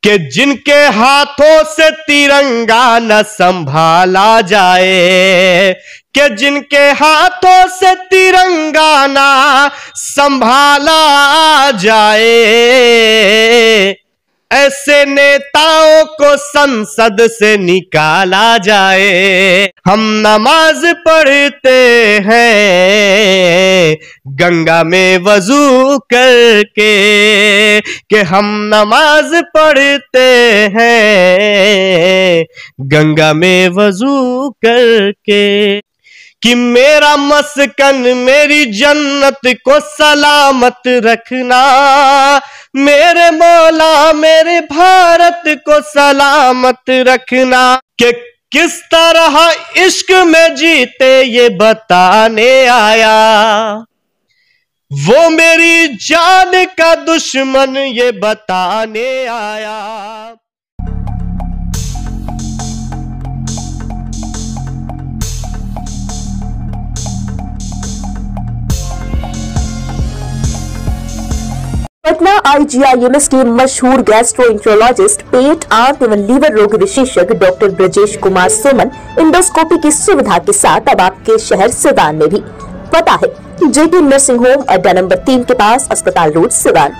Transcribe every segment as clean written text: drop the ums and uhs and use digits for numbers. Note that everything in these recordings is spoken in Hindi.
कि जिनके हाथों से तिरंगा न संभाला जाए, कि जिनके हाथों से तिरंगा ना संभाला जाए, ऐसे नेताओं को संसद से निकाला जाए। हम नमाज पढ़ते हैं गंगा में वजू करके, कि हम नमाज पढ़ते हैं गंगा में वजू करके, कि मेरा मस्कन मेरी जन्नत को सलामत रखना, मेरे मौला मेरे भारत को सलामत रखना, कि किस तरह इश्क में जीते ये बताने आया, वो मेरी जान का दुश्मन ये बताने आया। पटना IGIMS के मशहूर गैस्ट्रोएंट्रोलॉजिस्ट, पेट, आंत एवं लीवर रोग विशेषज्ञ डॉक्टर ब्रजेश कुमार सोमन इंडोस्कोपी की सुविधा के साथ अब आपके शहर सिवान में भी। पता है JP नर्सिंग होम, अड्डा नंबर 3 के पास, अस्पताल रोड, सिवान।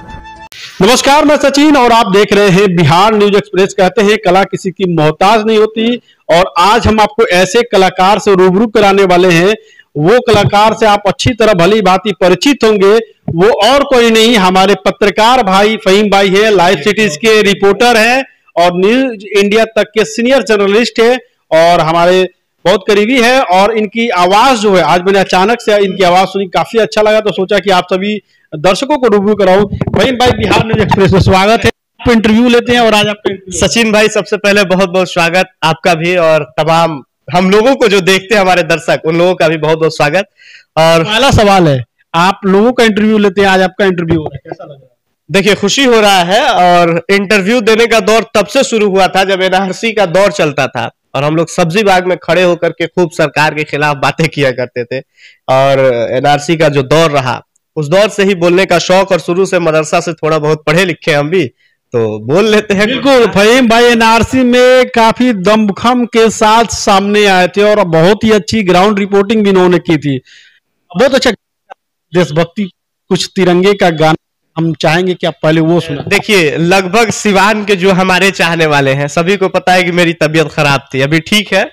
नमस्कार, मैं सचिन और आप देख रहे हैं बिहार न्यूज एक्सप्रेस। कहते हैं कला किसी की मोहताज नहीं होती, और आज हम आपको ऐसे कलाकार से रूबरू कराने वाले हैं। वो कलाकार से आप अच्छी तरह भली भांति परिचित होंगे। वो और कोई नहीं, हमारे पत्रकार भाई फहीम भाई है, लाइव सिटीज के रिपोर्टर हैं और न्यूज इंडिया तक के सीनियर जर्नलिस्ट है और हमारे बहुत करीबी है। और इनकी आवाज जो है, आज मैंने अचानक से इनकी आवाज सुनी, काफी अच्छा लगा, तो सोचा कि आप सभी दर्शकों को रूबरू कराऊं। फहीम भाई, बिहार न्यूज एक्सप्रेस में स्वागत है। आप इंटरव्यू लेते हैं और आज आपका इंटरव्यू। सचिन भाई, सबसे पहले बहुत बहुत स्वागत आपका भी, और तमाम हम लोगों को जो देखते हैं हमारे दर्शक, उन लोगों का भी बहुत बहुत स्वागत। और पहला सवाल है, आप लोगों का इंटरव्यू लेते हैं, आज आपका इंटरव्यू हो रहा है, कैसा लग रहा है? देखिए, खुशी हो रहा है। और इंटरव्यू देने का दौर तब से शुरू हुआ था जब NRC का दौर चलता था और हम लोग सब्जी बाग में खड़े होकर के खूब सरकार के खिलाफ बातें किया करते थे। और NRC का जो दौर रहा, उस दौर से ही बोलने का शौक, और शुरू से मदरसा से थोड़ा बहुत पढ़े लिखे हम भी, तो बोल लेते हैं। बिल्कुल फहीम भाई, NRC में काफी दमखम के साथ सामने आए थे और बहुत ही अच्छी ग्राउंड रिपोर्टिंग भी इन्होंने की थी। बहुत अच्छा देशभक्ति, कुछ तिरंगे का गाना हम चाहेंगे कि आप पहले वो सुना। देखिए, लगभग सिवान के जो हमारे चाहने वाले हैं सभी को पता है कि मेरी तबीयत खराब थी, अभी ठीक है,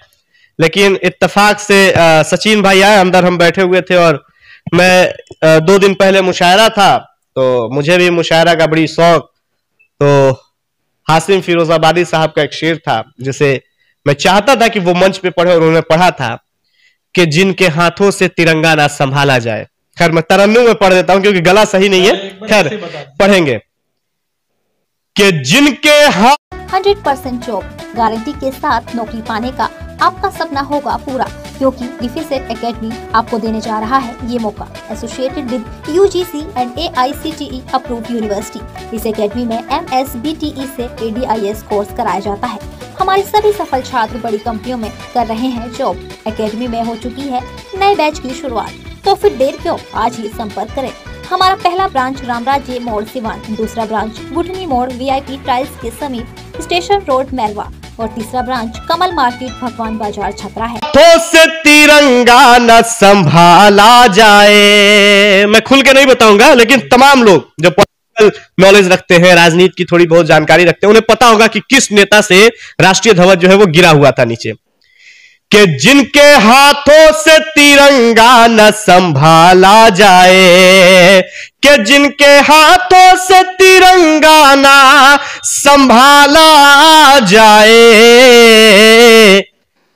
लेकिन इत्तेफाक से सचिन भाई आए, अंदर हम बैठे हुए थे और मैं 2 दिन पहले मुशायरा था, तो मुझे भी मुशायरा का बड़ी शौक। तो हासिम फिरोजाबादी साहब का एक शेर था जिसे मैं चाहता था कि वो मंच पे पढ़े, और उन्होंने पढ़ा था कि जिनके हाथों से तिरंगा ना संभाला जाए। खैर, मैं तरन्नुम में पढ़ देता हूं क्योंकि गला सही नहीं है, खैर पढ़ेंगे कि जिनके हाथ 100% जॉब गारंटी के साथ नौकरी पाने का आपका सपना होगा पूरा, क्योंकि डिफेसेट एकेडमी आपको देने जा रहा है ये मौका। Associated with UGC and AICTE approved university. इस एकेडमी में MSBTE से ADIS कोर्स कराया जाता है। हमारे सभी सफल छात्र बड़ी कंपनियों में कर रहे हैं जॉब। एकेडमी में हो चुकी है नए बैच की शुरुआत, तो फिर देर क्यों, आज ही संपर्क करें। हमारा पहला ब्रांच रामराज्य मोड़ सिवान, दूसरा ब्रांच गुठनी मोड़ VIP टाइल्स के समीप स्टेशन रोड मैरवा, और तीसरा ब्रांच कमल मार्केट भगवान बाजार छपरा है। तो से तिरंगा न संभाला जाए, मैं खुल के नहीं बताऊंगा, लेकिन तमाम लोग जो पॉलिटिकल नॉलेज रखते हैं, राजनीति की थोड़ी बहुत जानकारी रखते हैं, उन्हें पता होगा कि किस नेता से राष्ट्रीय ध्वज जो है वो गिरा हुआ था नीचे। कि जिनके हाथों से तिरंगा न संभाला जाए, कि जिनके हाथों से तिरंगा ना संभाला जाए,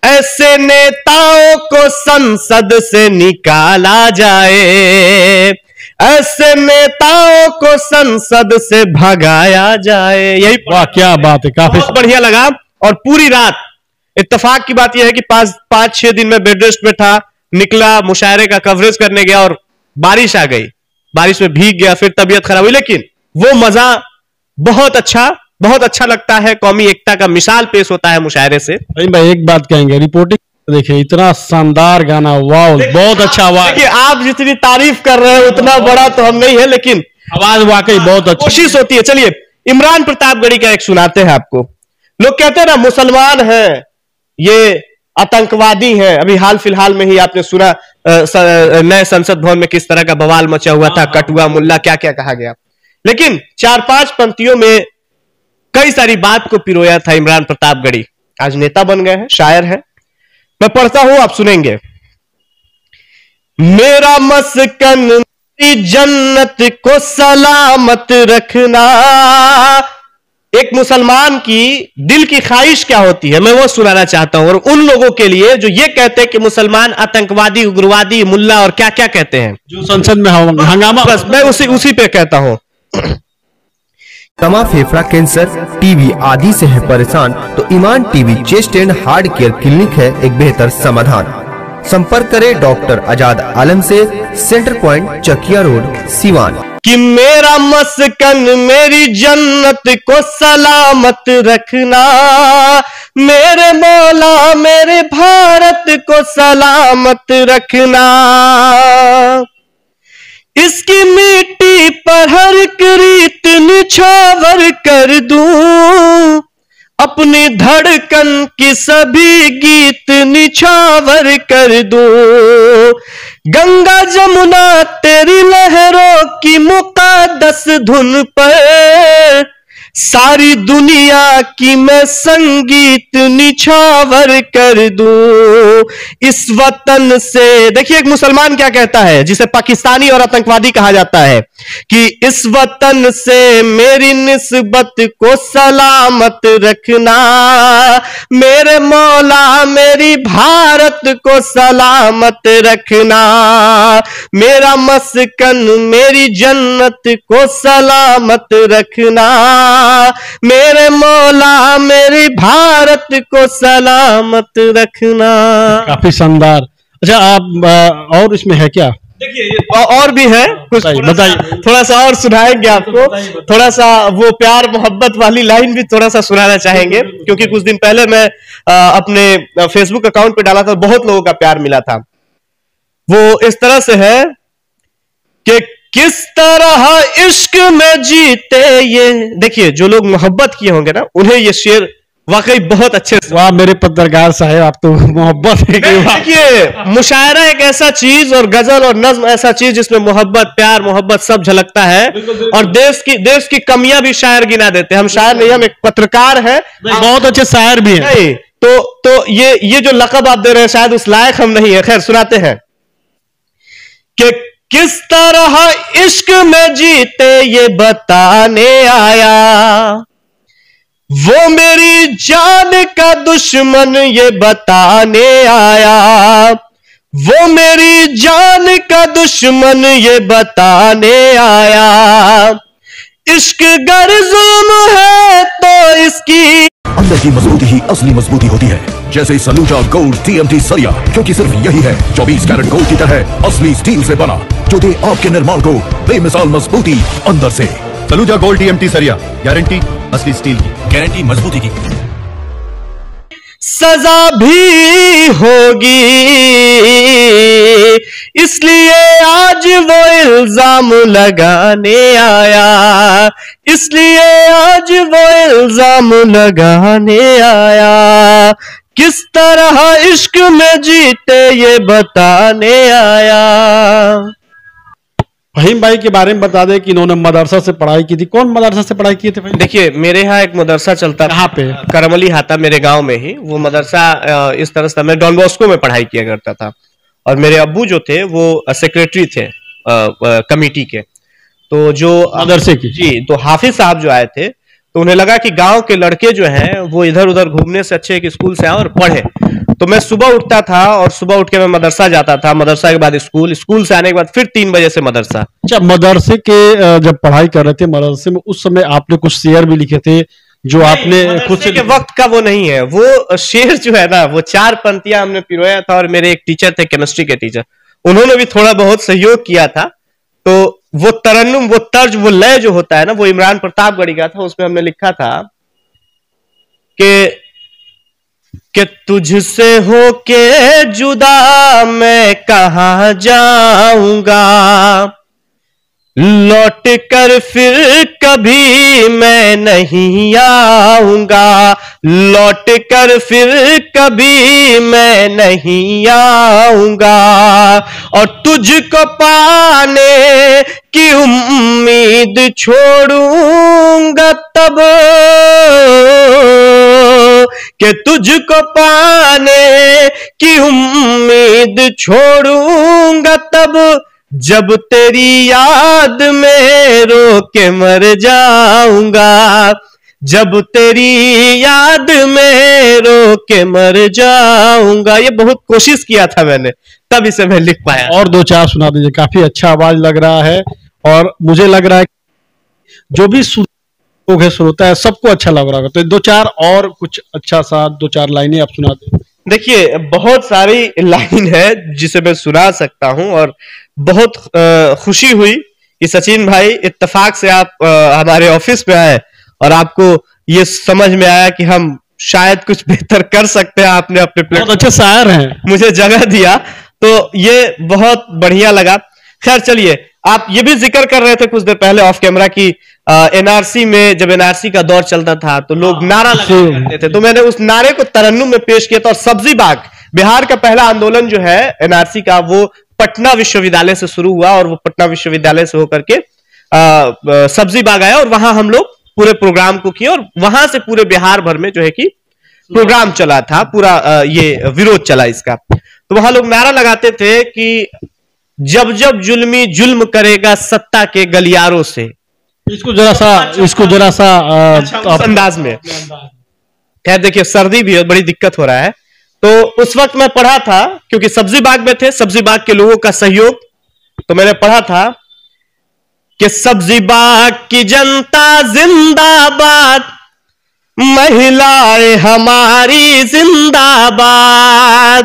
ऐसे नेताओं को संसद से निकाला जाए, ऐसे नेताओं को संसद से भगाया जाए। यही, वाह क्या बात है, काफी बढ़िया लगा। और पूरी रात इत्तेफाक की बात यह है कि 5-6 दिन में बेड रेस्ट में था, निकला, मुशायरे का कवरेज करने गया और बारिश आ गई, बारिश में भीग गया, फिर तबीयत खराब हुई, लेकिन वो मजा बहुत अच्छा लगता है। कौमी एकता का मिसाल पेश होता है मुशायरे से। भाई एक बात कहेंगे, रिपोर्टिंग देखिए, इतना शानदार गाना, वाह बहुत अच्छा आवाज। देखिए, आप जितनी तारीफ कर रहे हैं उतना बड़ा तो हम नहीं है, लेकिन आवाज वाकई बहुत अच्छी, कोशिश होती है। चलिए, इमरान प्रतापगढ़ी का एक सुनाते हैं आपको। लोग कहते हैं ना मुसलमान हैं, ये आतंकवादी हैं। अभी हाल फिलहाल में ही आपने सुना नए संसद भवन में किस तरह का बवाल मचा हुआ था, कटुआ मुल्ला क्या क्या कहा गया। लेकिन 4-5 पंक्तियों में कई सारी बात को पिरोया था इमरान प्रतापगढ़ी। आज नेता बन गए हैं, शायर हैं। मैं पढ़ता हूं, आप सुनेंगे। मेरा मस्कन मेरी जन्नत को सलामत रखना। एक मुसलमान की दिल की ख्वाहिश क्या होती है, मैं वो सुनाना चाहता हूं। और उन लोगों के लिए जो ये कहते हैं कि मुसलमान आतंकवादी, उग्रवादी, मुल्ला और क्या क्या कहते हैं, जो संसद में हंगामा, बस मैं उसी पे कहता हूं। दमा, फेफड़ा कैंसर, टीबी आदि से है परेशान तो Iman TB chest and heart care clinic है एक बेहतर समाधान। संपर्क करें डॉक्टर आजाद आलम से, centre point Chakia road, Siwan. कि मेरा मस्कन मेरी जन्नत को सलामत रखना, मेरे मौला मेरे भारत को सलामत रखना। इसकी मिट्टी पर हर एक रीत निछावर कर दूं, अपनी धड़कन की सभी गीत निछावर कर दूं। गंगा जमुना तेरी लहरों की मुक़द्दस धुन पर सारी दुनिया की मैं संगीत निछावर कर दूं। इस वतन से, देखिए एक मुसलमान क्या कहता है जिसे पाकिस्तानी और आतंकवादी कहा जाता है, कि इस वतन से मेरी निस्बत को सलामत रखना, मेरे मौला मेरी भारत को सलामत रखना। मेरा मस्कन मेरी जन्नत को सलामत रखना, मेरे मौला मेरी भारत को सलामत रखना। काफी शानदार। अच्छा, आप और इसमें है क्या? देखिए और भी है कुछ, बताइए। थोड़ा सा और सुनाएंगे आपको। थोड़ा सा वो प्यार मोहब्बत वाली लाइन भी थोड़ा सा सुनाना चाहेंगे, क्योंकि कुछ दिन पहले मैं अपने फेसबुक अकाउंट पे डाला था, बहुत लोगों का प्यार मिला था। वो इस तरह से है कि किस तरह इश्क में जीते ये। देखिए जो लोग मोहब्बत किए होंगे ना, उन्हें ये शेर वाकई बहुत अच्छे से। वाह मेरे पत्रकार साहब, आप तो मोहब्बत है। देखिए मुशायरा एक ऐसा चीज और गजल और नज्म ऐसा चीज जिसमें मोहब्बत, प्यार, मोहब्बत सब झलकता है। और देश की कमियां भी शायर गिना देते हैं। हम शायर नहीं, हम एक पत्रकार हैं। बहुत अच्छे शायर भी हैं। नहीं तो ये जो लक़ब आप दे रहे हैं शायद उस लायक हम नहीं है। खैर सुनाते हैं कि किस तरह इश्क में जीते ये बताने आया, वो मेरी जान का दुश्मन ये बताने आया, वो मेरी जान का दुश्मन ये बताने आया। इश्क गर जुल्म है तो इसकी अंदर की मजबूती ही असली मजबूती होती है, जैसे सलूजा गोल्ड TMT सरिया, क्योंकि सिर्फ यही है 24 कैरेट गोल्ड की तरह असली स्टील से बना, जो दे आपके निर्माण को बेमिसाल मजबूती अंदर से। सलूजा गोल्ड TMT सरिया, गारंटी असली स्टील की, गारंटी मजबूती की। सजा भी होगी इसलिए आज वो इल्जाम लगाने आया, इसलिए आज वो इल्जाम लगाने आया। किस तरह इश्क में जीते ये बताने आया। फहीम भाई के बारे में बता दें कि इन्होंने मदरसा से पढ़ाई की थी। कौन मदरसा से पढ़ाई किए थे भाई? देखिए मेरे यहाँ एक मदरसा चलता था। कहाँ पे? करमली हाता, मेरे गांव में ही। वो मदरसा इस तरह से, मैं डॉन बॉस्को में पढ़ाई किया करता था। और मेरे अब्बू जो थे वो सेक्रेटरी थे कमेटी के। तो जो मदरसे की, जी, तो हाफिज साहब जो आए थे, तो उन्हें लगा कि गांव के लड़के जो हैं वो इधर उधर घूमने से अच्छे एक स्कूल से आए और पढ़े। तो मैं सुबह उठता था और सुबह उठ के मैं मदरसा जाता था, मदरसा के बाद स्कूल, स्कूल से आने के बाद फिर 3 बजे से मदरसा। अच्छा, मदरसे के जब पढ़ाई कर रहे थे मदरसे में, उस समय आपने कुछ शेर भी लिखे थे जो आपने खुद से के वक्त का वो नहीं है। वो शेर जो है ना, वो 4 पंक्तियां हमने पिरोया था। और मेरे एक टीचर थे, केमिस्ट्री के टीचर, उन्होंने भी थोड़ा बहुत सहयोग किया था। तो वो तरन्नुम, वो तर्ज, वो लय जो होता है ना, वो इमरान प्रतापगढ़ी का था। उसमें हमने लिखा था कि तुझसे होके जुदा मैं कहां जाऊंगा, लौट कर फिर कभी मैं नहीं आऊंगा, लौट कर फिर कभी मैं नहीं आऊंगा, और तुझको पाने की उम्मीद छोड़ूंगा तब, कि तुझको पाने की उम्मीद छोड़ूंगा तब, जब तेरी याद में रो के मर जाऊंगा, जब तेरी याद में रो के मर जाऊंगा। ये बहुत कोशिश किया था मैंने, तब इसे मैं लिख पाया। और दो चार सुना दीजिए, काफी अच्छा आवाज लग रहा है और मुझे लग रहा है जो भी लोग है श्रोता है सबको अच्छा लग रहा है। तो दो चार और कुछ अच्छा सा दो चार लाइनें आप सुना दें। देखिए बहुत सारी लाइन है जिसे मैं सुना सकता हूं, और बहुत खुशी हुई कि सचिन भाई इत्तेफाक से आप हमारे ऑफिस में आए और आपको ये समझ में आया कि हम शायद कुछ बेहतर कर सकते हैं। आपने अपने बहुत अच्छे शायर हैं, मुझे जगह दिया, तो ये बहुत बढ़िया लगा। खैर चलिए, आप ये भी जिक्र कर रहे थे कुछ देर पहले ऑफ कैमरा की एनआरसी में, जब एनआरसी का दौर चलता था तो लोग नारा लगाया करते थे, तो मैंने उस नारे को तरन्नुम में पेश किया था। और सब्जी बाग, बिहार का पहला आंदोलन जो है एनआरसी का, वो पटना विश्वविद्यालय से शुरू हुआ और वो पटना विश्वविद्यालय से होकर के सब्जी बाग आया, और वहां हम लोग पूरे प्रोग्राम को किए, और वहां से पूरे बिहार भर में जो है कि प्रोग्राम चला था, पूरा ये विरोध चला इसका। तो वहां लोग नारा लगाते थे कि जब जब जुल्मी जुल्म करेगा सत्ता के गलियारों से। इसको जरा सा अंदाज में। खैर देखिए, सर्दी भी है, बड़ी दिक्कत हो रहा है। तो उस वक्त मैं पढ़ा था, क्योंकि सब्जी बाग में थे, सब्जी बाग के लोगों का सहयोग, तो मैंने पढ़ा था कि सब्जी बाग की जनता जिंदाबाद, महिलाएं हमारी जिंदाबाद,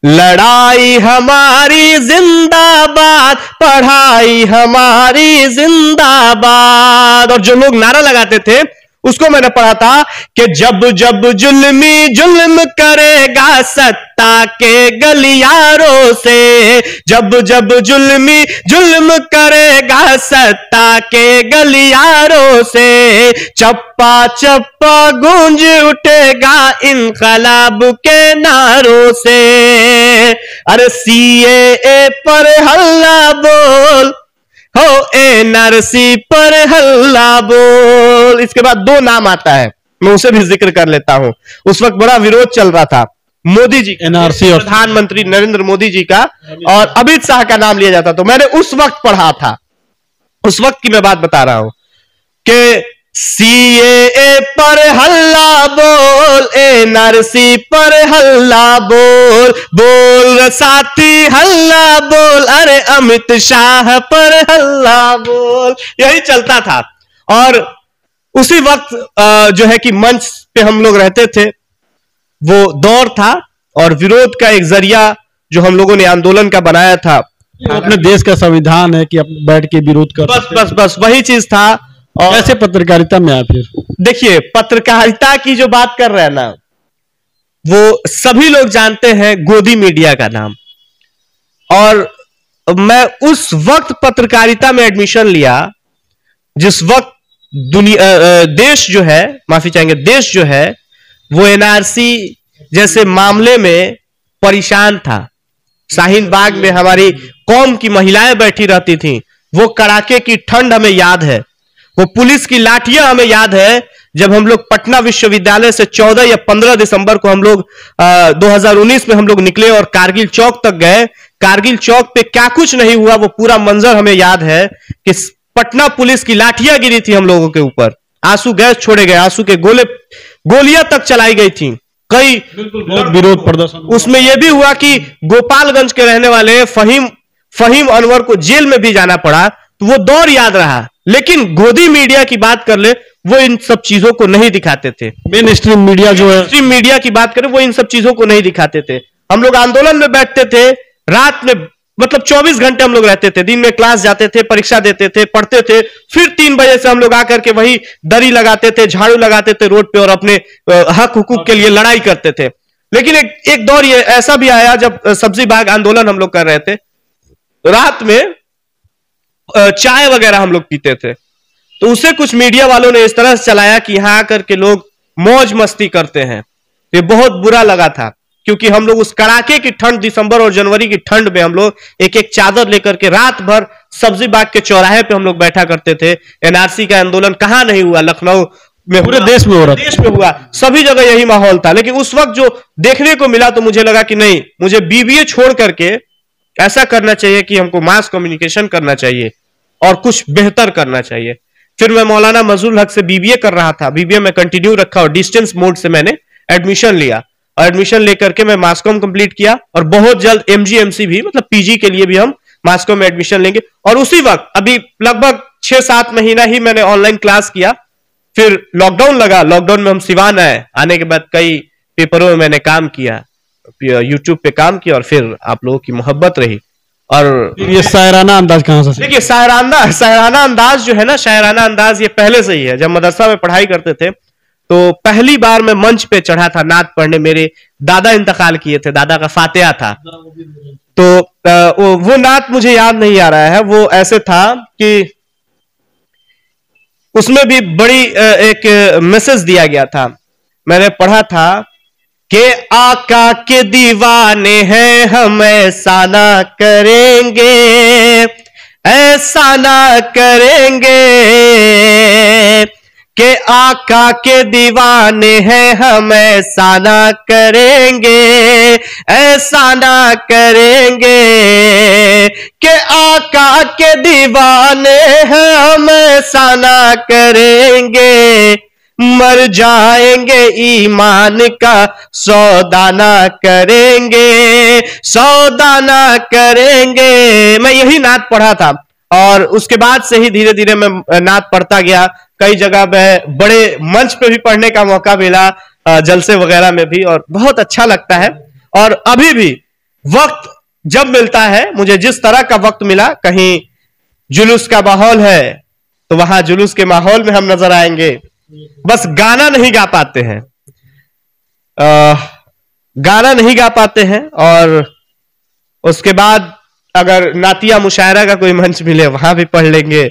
लड़ाई हमारी जिंदाबाद, पढ़ाई हमारी जिंदाबाद। और जो लोग नारा लगाते थे उसको मैंने पढ़ा था कि जब जब जुल्मी जुल्म करेगा सत्ता के गलियारों से, जब जब जुल्मी जुल्म करेगा सत्ता के गलियारों से, चप्पा चप्पा गूंज उठेगा इनकलाब के नारों से। अरे सीएए पर हल्ला बोल, हो एनआरसी पर हल्ला बोल। इसके बाद दो नाम आता है, मैं उसे भी जिक्र कर लेता हूं। उस वक्त बड़ा विरोध चल रहा था मोदी जी, एनआरसी और प्रधानमंत्री नरेंद्र मोदी जी का, और अमित शाह का नाम लिया जाता। तो मैंने उस वक्त पढ़ा था, उस वक्त की मैं बात बता रहा हूं कि सीएए पर हल्ला बोल, एनआरसी पर हल्ला बोल, बोल साथी हल्ला बोल, अरे अमित शाह पर हल्ला बोल। यही चलता था। और उसी वक्त जो है कि मंच पे हम लोग रहते थे, वो दौर था, और विरोध का एक जरिया जो हम लोगों ने आंदोलन का बनाया था, अपने देश का संविधान है कि आप बैठ के विरोध कर, बस वही चीज था। और कैसे पत्रकारिता में आए फिर? देखिए, पत्रकारिता की जो बात कर रहे हैं ना, वो सभी लोग जानते हैं गोदी मीडिया का नाम। और मैं उस वक्त पत्रकारिता में एडमिशन लिया जिस वक्त देश जो है, माफी चाहेंगे, देश जो है वो एनआरसी जैसे मामले में परेशान था। शाहीन बाग में हमारी कौम की महिलाएं बैठी रहती थीं, वो कड़ाके की ठंड हमें याद है, वो पुलिस की लाठियां हमें याद है। जब हम लोग पटना विश्वविद्यालय से 14 या 15 दिसंबर को हम लोग 2019 में हम लोग निकले और कारगिल चौक तक गए, कारगिल चौक पे क्या कुछ नहीं हुआ वो पूरा मंजर हमें याद है कि पटना पुलिस की लाठियां गिरी थी हम लोगों के ऊपर, आंसू गैस छोड़े गए, आंसू के गोलियां तक चलाई गई थी, कई विरोध प्रदर्शन। उसमें यह भी हुआ कि गोपालगंज के रहने वाले फहीम अनवर को जेल में भी जाना पड़ा। तो वो दौर याद रहा। लेकिन गोदी मीडिया की बात कर ले, वो इन सब चीजों को नहीं दिखाते थे। मेन स्ट्रीम मीडिया जो है, स्ट्रीम मीडिया की बात करें, वो इन सब चीजों को नहीं दिखाते थे। हम लोग आंदोलन में बैठते थे, रात में मतलब 24 घंटे हम लोग रहते थे, दिन में क्लास जाते थे, परीक्षा देते थे, पढ़ते थे, फिर 3 बजे से हम लोग आकर के वही दरी लगाते थे, झाड़ू लगाते थे रोड पे और अपने हक हुकूक के लिए लड़ाई करते थे। लेकिन एक दौर ये ऐसा भी आया जब सब्जी बाग आंदोलन हम लोग कर रहे थे, रात में चाय वगैरह हम लोग पीते थे। तो उसे कुछ मीडिया वालों ने इस तरह से चलाया कि यहां आकर के लोग मौज मस्ती करते हैं। ये बहुत बुरा लगा था, क्योंकि हम लोग उस कड़ाके की ठंड, दिसंबर और जनवरी की ठंड में हम लोग एक एक चादर लेकर के रात भर सब्जी बाग के चौराहे पे हम लोग बैठा करते थे। एनआरसी का आंदोलन कहां नहीं हुआ, लखनऊ में, पूरे देश में हो रहा था, देश में हुआ, सभी जगह यही माहौल था। लेकिन उस वक्त जो देखने को मिला तो मुझे लगा कि नहीं, मुझे बीबीए छोड़ करके ऐसा करना चाहिए कि हमको मास कम्युनिकेशन करना चाहिए और कुछ बेहतर करना चाहिए। फिर मैं मौलाना मजहरुल हक से बीबीए कर रहा था, बीबीए में कंटिन्यू रखा और डिस्टेंस मोड से मैंने एडमिशन लिया और एडमिशन लेकर के मैं मास कॉम कंप्लीट किया और बहुत जल्द एमजीएमसी भी, मतलब पीजी के लिए भी हम मास कॉम में एडमिशन लेंगे। और उसी वक्त अभी लगभग 6-7 महीना ही मैंने ऑनलाइन क्लास किया। फिर लॉकडाउन लगा, लॉकडाउन में हम सिवान आए, आने के बाद कई पेपरों में मैंने काम किया, यूट्यूब पे काम किया और फिर आप लोगों की मोहब्बत रही। और ये शायराना अंदाज कहां से? देखिए, शायराना अंदाज जो है ना, शायराना अंदाज ये पहले से ही है। जब मदरसा में पढ़ाई करते थे तो पहली बार मैं मंच पे चढ़ा था नात पढ़ने, मेरे दादा इंतकाल किए थे, दादा का फातिहा था। तो वो नात मुझे याद नहीं आ रहा है, वो ऐसे था कि उसमें भी बड़ी एक मैसेज दिया गया था। मैंने पढ़ा था कि आका के दीवाने हैं हम, ऐसा ना करेंगे, ऐसा ना करेंगे, कि आका के दीवाने हैं हम, ऐसा ना करेंगे, ऐसा ना करेंगे, कि आका के दीवाने हैं हम, ऐसा ना करेंगे, मर जाएंगे ईमान का सौदा ना करेंगे, सौदा ना करेंगे। मैं यही नात पढ़ा था और उसके बाद से ही धीरे धीरे मैं नात पढ़ता गया। कई जगह मैं बड़े मंच पे भी पढ़ने का मौका मिला, जलसे वगैरह में भी, और बहुत अच्छा लगता है। और अभी भी वक्त जब मिलता है, मुझे जिस तरह का वक्त मिला, कहीं जुलूस का माहौल है तो वहां जुलूस के माहौल में हम नजर आएंगे। बस गाना नहीं गा पाते हैं, गाना नहीं गा पाते हैं। और उसके बाद अगर नातिया मुशायरा का कोई मंच मिले वहां भी पढ़ लेंगे।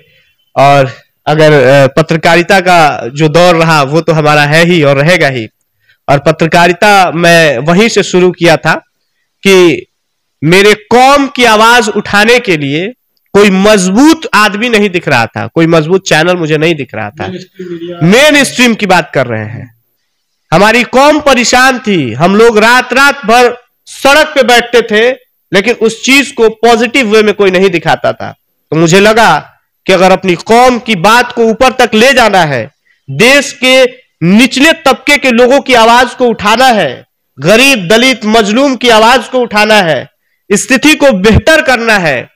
और अगर पत्रकारिता का जो दौर रहा वो तो हमारा है ही और रहेगा ही। और पत्रकारिता मैं वहीं से शुरू किया था कि मेरे कौम की आवाज उठाने के लिए कोई मजबूत आदमी नहीं दिख रहा था, कोई मजबूत चैनल मुझे नहीं दिख रहा था। मेन स्ट्रीम की बात कर रहे हैं। हमारी कौम परेशान थी, हम लोग रात रात भर सड़क पे बैठते थे, लेकिन उस चीज को पॉजिटिव वे में कोई नहीं दिखाता था। तो मुझे लगा कि अगर अपनी कौम की बात को ऊपर तक ले जाना है, देश के निचले तबके के लोगों की आवाज को उठाना है, गरीब दलित मजलूम की आवाज को उठाना है, स्थिति को बेहतर करना है,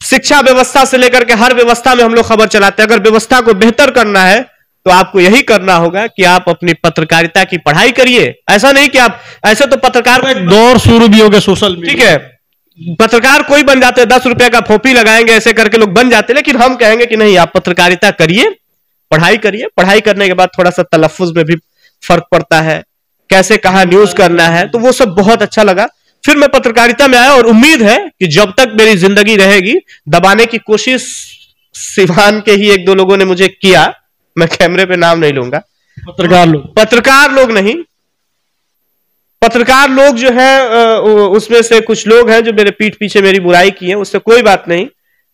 शिक्षा व्यवस्था से लेकर के हर व्यवस्था में हम लोग खबर चलाते हैं। अगर व्यवस्था को बेहतर करना है तो आपको यही करना होगा कि आप अपनी पत्रकारिता की पढ़ाई करिए। ऐसा नहीं कि आप ऐसे, तो पत्रकार एक दौर शुरू भी हो गया सोशल मीडिया, ठीक है, पत्रकार कोई बन जाते हैं, 10 रुपए का फोपी लगाएंगे, ऐसे करके लोग बन जाते हैं। लेकिन हम कहेंगे कि नहीं, आप पत्रकारिता करिए, पढ़ाई करिए। पढ़ाई करने के बाद थोड़ा सा तलफ्फुज में भी फर्क पड़ता है, कैसे कहां न्यूज करना है, तो वो सब बहुत अच्छा लगा। फिर मैं पत्रकारिता में आया और उम्मीद है कि जब तक मेरी जिंदगी रहेगी, दबाने की कोशिश सिवान के ही 1-2 लोगों ने मुझे किया, मैं कैमरे पे नाम नहीं लूंगा। पत्रकार लोग नहीं, पत्रकार लोग जो है उसमें से कुछ लोग हैं जो मेरे पीठ पीछे मेरी बुराई की है, उससे कोई बात नहीं।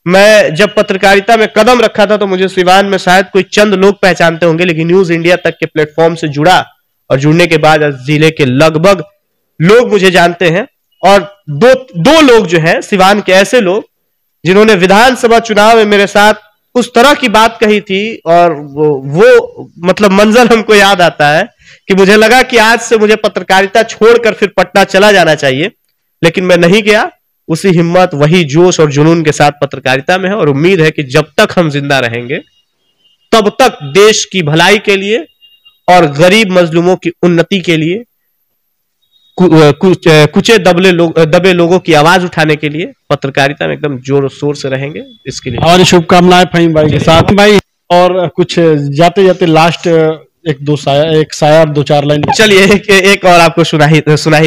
मैं जब पत्रकारिता में कदम रखा था तो मुझे सिवान में शायद कोई चंद लोग पहचानते होंगे, लेकिन न्यूज इंडिया तक के प्लेटफॉर्म से जुड़ा और जुड़ने के बाद जिले के लगभग लोग मुझे जानते हैं। और दो लोग जो हैं सिवान के, ऐसे लोग जिन्होंने विधानसभा चुनाव में मेरे साथ उस तरह की बात कही थी, और वो मतलब मंजर हमको याद आता है कि मुझे लगा कि आज से मुझे पत्रकारिता छोड़कर फिर पटना चला जाना चाहिए, लेकिन मैं नहीं गया। उसी हिम्मत, वही जोश और जुनून के साथ पत्रकारिता में है। और उम्मीद है कि जब तक हम जिंदा रहेंगे तब तक देश की भलाई के लिए और गरीब मजलूमों की उन्नति के लिए, कुचे दबे लोगों की आवाज उठाने के लिए पत्रकारिता में एकदम जोर शोर से रहेंगे। इसके लिए और शुभकामनाएं फहीम भाई के साथ। भाई और कुछ जाते जाते लास्ट एक शायर 2-4 लाइन, चलिए एक और आपको सुना ही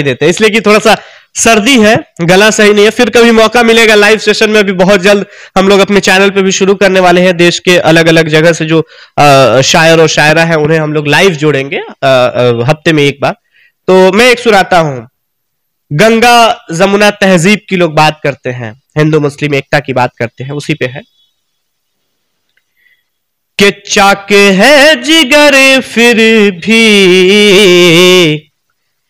देते हैं, इसलिए कि थोड़ा सा सर्दी है, गला सही नहीं है। फिर कभी मौका मिलेगा लाइव सेशन में भी बहुत जल्द हम लोग अपने चैनल पे भी शुरू करने वाले हैं। देश के अलग अलग जगह से जो शायर और शायरा हैं उन्हें हम लोग लाइव जोड़ेंगे हफ्ते में एक बार। तो मैं एक सुनाता हूं, गंगा जमुना तहजीब की लोग बात करते हैं, हिंदू मुस्लिम एकता की बात करते हैं, उसी पे है कि चाके है जिगर फिर भी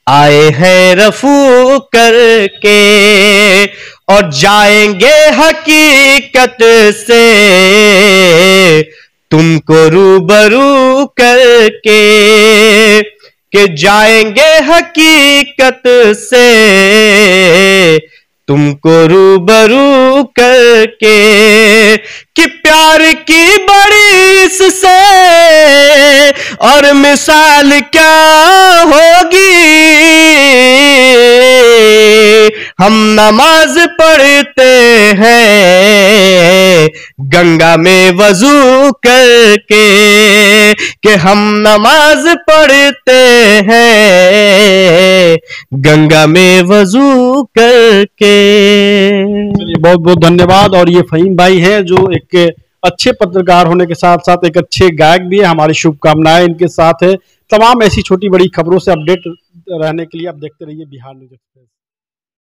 आए हैं रफू करके और जाएंगे हकीकत से तुमको रूबरू करके, कि जाएंगे हकीकत से तुमको रूबरू करके, कि प्यार की बड़ी इससे और मिसाल क्या होगी। हम नमाज पढ़ते हैं गंगा में वजू करके, कि हम नमाज पढ़ते हैं गंगा में वजू करके। बहुत बहुत धन्यवाद। और ये फहीम भाई हैं जो एक अच्छे पत्रकार होने के साथ साथ एक अच्छे गायक भी है। हमारी शुभकामनाएं इनके साथ है। तमाम ऐसी छोटी बड़ी खबरों से अपडेट रहने के लिए आप देखते रहिए बिहार न्यूज़ एक्सप्रेस।